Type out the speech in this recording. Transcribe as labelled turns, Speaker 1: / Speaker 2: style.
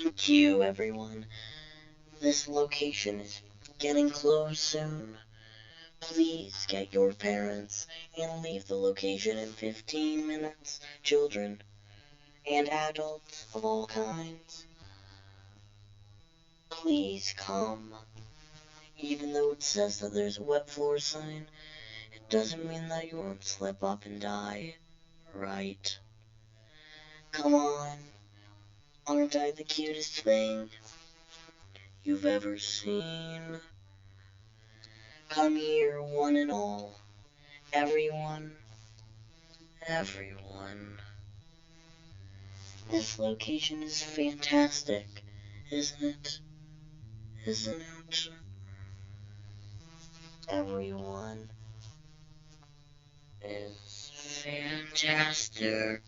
Speaker 1: Thank you, everyone. This location is getting closed soon. Please get your parents and leave the location in 15 minutes, children and adults of all kinds. Please come. Even though it says that there's a wet floor sign, it doesn't mean that you won't slip up and die, right? Come on. Aren't I the cutest thing you've ever seen? Come here, one and all. Everyone. Everyone. This location is fantastic, isn't it? Isn't it? Everyone is fantastic.